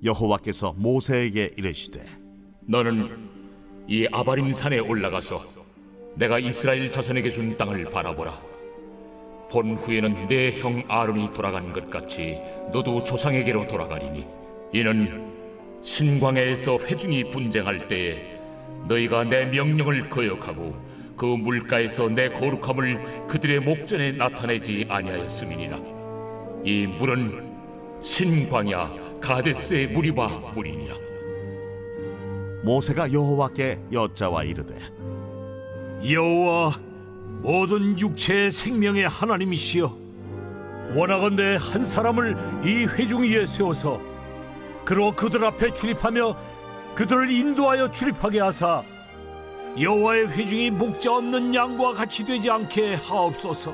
여호와께서 모세에게 이르시되 너는 이 아바림 산에 올라가서 내가 이스라엘 자손에게 준 땅을 바라보라. 본 후에는 내 형 아론이 돌아간 것 같이 너도 조상에게로 돌아가리니 이는 신광야에서 회중이 분쟁할 때에 너희가 내 명령을 거역하고 그 물가에서 내 거룩함을 그들의 목전에 나타내지 아니하였음이니라. 이 물은 신광야 가데스의 무리바 물이니라. 모세가 여호와께 여짜와 이르되 여호와 모든 육체의 생명의 하나님이시여, 원하건대 한 사람을 이 회중 위에 세워서 그로 그들 앞에 출입하며 그들을 인도하여 출입하게 하사 여호와의 회중이 목자 없는 양과 같이 되지 않게 하옵소서.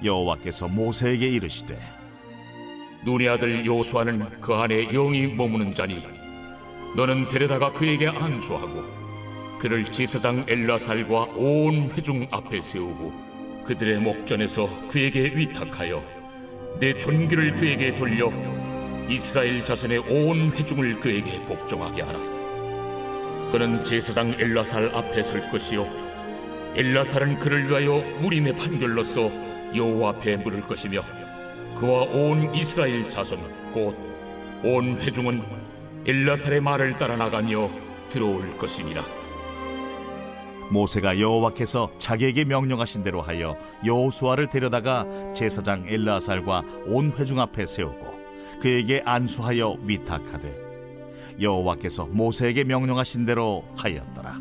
여호와께서 모세에게 이르시되 눈의 아들 요수아는 그 안에 영이 머무는 자니 너는 데려다가 그에게 안수하고 그를 제사장 엘라살과 온 회중 앞에 세우고 그들의 목전에서 그에게 위탁하여 내 존귀를 그에게 돌려 이스라엘 자손의 온 회중을 그에게 복종하게 하라. 그는 제사장 엘라살 앞에 설 것이요 엘라살은 그를 위하여 무림의 판결로서 여호와 앞에 물을 것이며 그와 온 이스라엘 자손 곧 온 회중은 엘라살의 말을 따라 나가며 들어올 것이니라. 모세가 여호와께서 자기에게 명령하신 대로 하여 여호수아를 데려다가 제사장 엘라살과 온 회중 앞에 세우고 그에게 안수하여 위탁하되 여호와께서 모세에게 명령하신 대로 하였더라.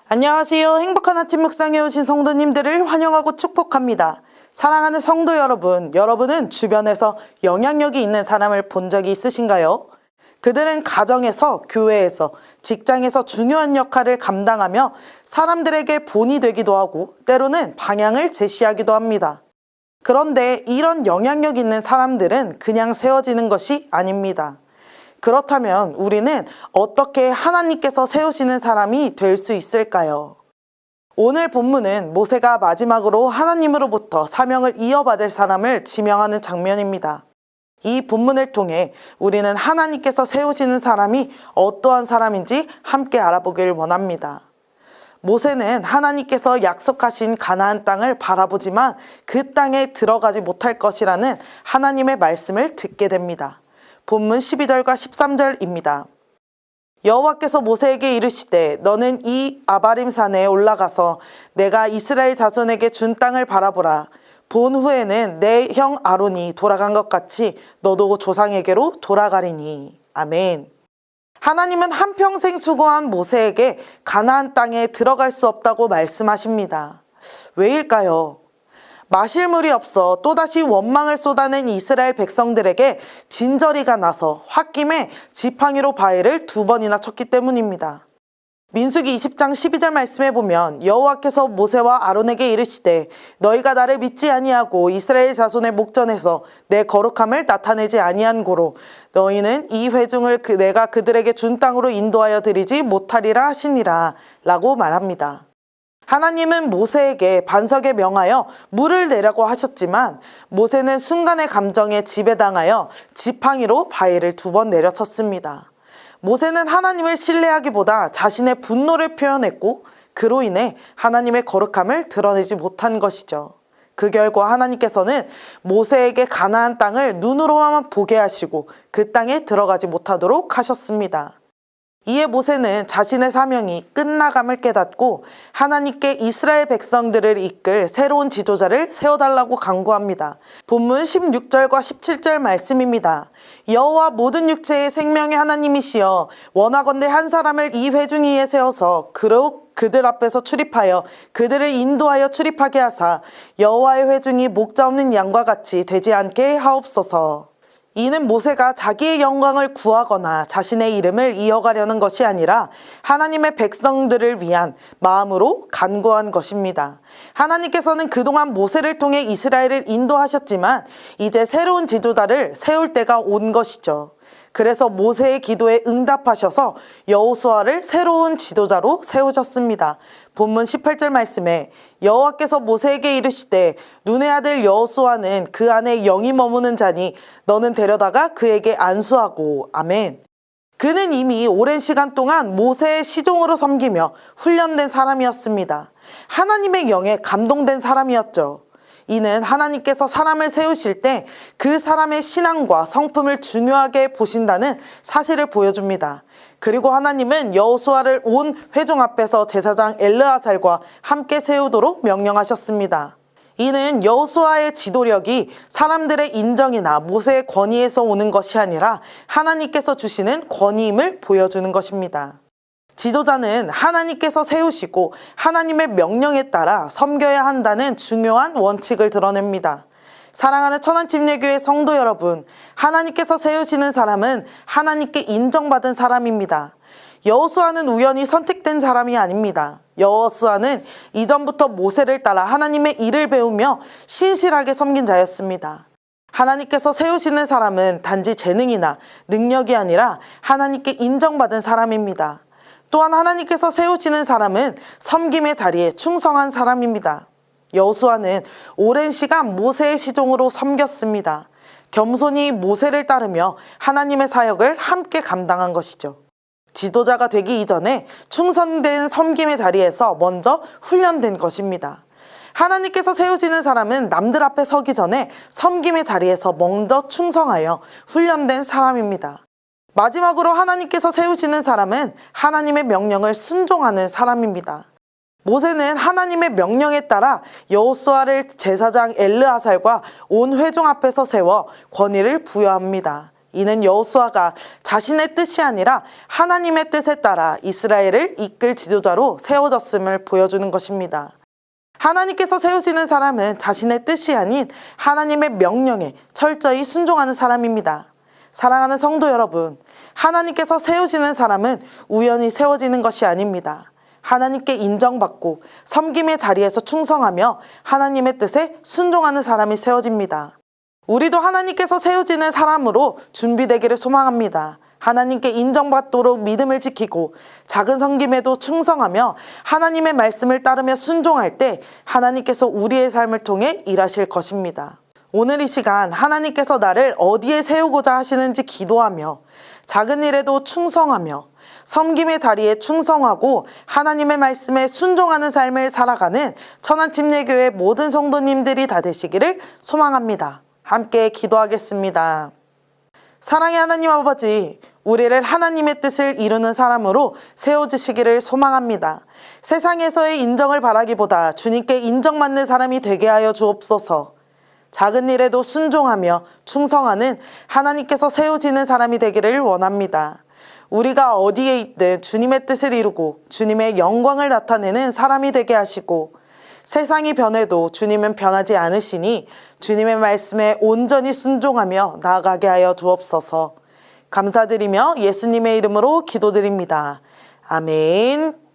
안녕하세요. 행복한 아침 묵상에 오신 성도님들을 환영하고 축복합니다. 사랑하는 성도 여러분, 여러분은 주변에서 영향력이 있는 사람을 본 적이 있으신가요? 그들은 가정에서, 교회에서, 직장에서 중요한 역할을 감당하며 사람들에게 본이 되기도 하고 때로는 방향을 제시하기도 합니다. 그런데 이런 영향력 있는 사람들은 그냥 세워지는 것이 아닙니다. 그렇다면 우리는 어떻게 하나님께서 세우시는 사람이 될 수 있을까요? 오늘 본문은 모세가 마지막으로 하나님으로부터 사명을 이어받을 사람을 지명하는 장면입니다. 이 본문을 통해 우리는 하나님께서 세우시는 사람이 어떠한 사람인지 함께 알아보길 원합니다. 모세는 하나님께서 약속하신 가나안 땅을 바라보지만 그 땅에 들어가지 못할 것이라는 하나님의 말씀을 듣게 됩니다. 본문 12절과 13절입니다. 여호와께서 모세에게 이르시되 너는 이 아바림 산에 올라가서 내가 이스라엘 자손에게 준 땅을 바라보라. 본 후에는 내 형 아론이 돌아간 것 같이 너도 조상에게로 돌아가리니. 아멘. 하나님은 한평생 수고한 모세에게 가나안 땅에 들어갈 수 없다고 말씀하십니다. 왜일까요? 마실 물이 없어 또다시 원망을 쏟아낸 이스라엘 백성들에게 진저리가 나서 홧김에 지팡이로 바위를 2번이나 쳤기 때문입니다. 민수기 20장 12절 말씀에 보면 여호와께서 모세와 아론에게 이르시되 너희가 나를 믿지 아니하고 이스라엘 자손의 목전에서 내 거룩함을 나타내지 아니한 고로 너희는 이 회중을 내가 그들에게 준 땅으로 인도하여 드리지 못하리라 하시니라 라고 말합니다. 하나님은 모세에게 반석에 명하여 물을 내라고 하셨지만 모세는 순간의 감정에 지배당하여 지팡이로 바위를 2번 내려쳤습니다. 모세는 하나님을 신뢰하기보다 자신의 분노를 표현했고 그로 인해 하나님의 거룩함을 드러내지 못한 것이죠. 그 결과 하나님께서는 모세에게 가나안 땅을 눈으로만 보게 하시고 그 땅에 들어가지 못하도록 하셨습니다. 이에 모세는 자신의 사명이 끝나감을 깨닫고 하나님께 이스라엘 백성들을 이끌 새로운 지도자를 세워달라고 간구합니다. 본문 16절과 17절 말씀입니다. 여호와 모든 육체의 생명의 하나님이시여 원하건대 한 사람을 이 회중 위에 세워서 그들 앞에서 출입하여 그들을 인도하여 출입하게 하사 여호와의 회중이 목자 없는 양과 같이 되지 않게 하옵소서. 이는 모세가 자기의 영광을 구하거나 자신의 이름을 이어가려는 것이 아니라 하나님의 백성들을 위한 마음으로 간구한 것입니다. 하나님께서는 그동안 모세를 통해 이스라엘을 인도하셨지만 이제 새로운 지도자를 세울 때가 온 것이죠. 그래서 모세의 기도에 응답하셔서 여호수아를 새로운 지도자로 세우셨습니다. 본문 18절 말씀에 여호와께서 모세에게 이르시되 눈의 아들 여호수아는 그 안에 영이 머무는 자니 너는 데려다가 그에게 안수하고. 아멘. 그는 이미 오랜 시간 동안 모세의 시종으로 섬기며 훈련된 사람이었습니다. 하나님의 영에 감동된 사람이었죠. 이는 하나님께서 사람을 세우실 때 그 사람의 신앙과 성품을 중요하게 보신다는 사실을 보여줍니다. 그리고 하나님은 여호수아를 온 회중 앞에서 제사장 엘르아살과 함께 세우도록 명령하셨습니다. 이는 여호수아의 지도력이 사람들의 인정이나 모세의 권위에서 오는 것이 아니라 하나님께서 주시는 권위임을 보여주는 것입니다. 지도자는 하나님께서 세우시고 하나님의 명령에 따라 섬겨야 한다는 중요한 원칙을 드러냅니다. 사랑하는 천안침례교회 성도 여러분, 하나님께서 세우시는 사람은 하나님께 인정받은 사람입니다. 여호수아는 우연히 선택된 사람이 아닙니다. 여호수아는 이전부터 모세를 따라 하나님의 일을 배우며 신실하게 섬긴 자였습니다. 하나님께서 세우시는 사람은 단지 재능이나 능력이 아니라 하나님께 인정받은 사람입니다. 또한 하나님께서 세우시는 사람은 섬김의 자리에 충성한 사람입니다. 여호수아는 오랜 시간 모세의 시종으로 섬겼습니다. 겸손히 모세를 따르며 하나님의 사역을 함께 감당한 것이죠. 지도자가 되기 이전에 충성된 섬김의 자리에서 먼저 훈련된 것입니다. 하나님께서 세우시는 사람은 남들 앞에 서기 전에 섬김의 자리에서 먼저 충성하여 훈련된 사람입니다. 마지막으로 하나님께서 세우시는 사람은 하나님의 명령을 순종하는 사람입니다. 모세는 하나님의 명령에 따라 여호수아를 제사장 엘르아살과 온 회중 앞에서 세워 권위를 부여합니다. 이는 여호수아가 자신의 뜻이 아니라 하나님의 뜻에 따라 이스라엘을 이끌 지도자로 세워졌음을 보여주는 것입니다. 하나님께서 세우시는 사람은 자신의 뜻이 아닌 하나님의 명령에 철저히 순종하는 사람입니다. 사랑하는 성도 여러분, 하나님께서 세우시는 사람은 우연히 세워지는 것이 아닙니다. 하나님께 인정받고 섬김의 자리에서 충성하며 하나님의 뜻에 순종하는 사람이 세워집니다. 우리도 하나님께서 세워지는 사람으로 준비되기를 소망합니다. 하나님께 인정받도록 믿음을 지키고 작은 섬김에도 충성하며 하나님의 말씀을 따르며 순종할 때 하나님께서 우리의 삶을 통해 일하실 것입니다. 오늘 이 시간 하나님께서 나를 어디에 세우고자 하시는지 기도하며 작은 일에도 충성하며 섬김의 자리에 충성하고 하나님의 말씀에 순종하는 삶을 살아가는 천안침례교회 모든 성도님들이 다 되시기를 소망합니다. 함께 기도하겠습니다. 사랑의 하나님 아버지, 우리를 하나님의 뜻을 이루는 사람으로 세워주시기를 소망합니다. 세상에서의 인정을 바라기보다 주님께 인정받는 사람이 되게 하여 주옵소서. 작은 일에도 순종하며 충성하는 하나님께서 세우시는 사람이 되기를 원합니다. 우리가 어디에 있든 주님의 뜻을 이루고 주님의 영광을 나타내는 사람이 되게 하시고 세상이 변해도 주님은 변하지 않으시니 주님의 말씀에 온전히 순종하며 나아가게 하여 주옵소서. 감사드리며 예수님의 이름으로 기도드립니다. 아멘.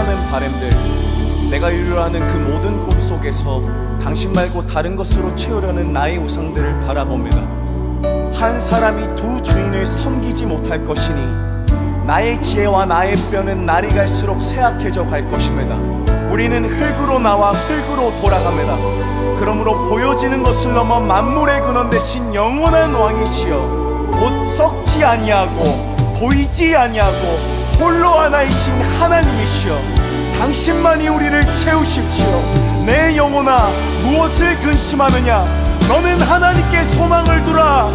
수많은 바램들, 내가 이루려 하는 그 모든 꿈 속에서 당신 말고 다른 것으로 채우려는 나의 우상들을 바라봅니다. 한 사람이 두 주인을 섬기지 못할 것이니 나의 지혜와 나의 뼈는 날이 갈수록 쇠약해져 갈 것입니다. 우리는 흙으로 나와 흙으로 돌아갑니다. 그러므로 보여지는 것을 넘어 만물의 근원 되신 영원한 왕이시여, 곧 썩지 아니하고 보이지 아니하고 홀로 하나이신 하나님이시여, 당신만이 우리를 채우십시오. 내 영혼아, 무엇을 근심하느냐? 너는 하나님께 소망을 두라.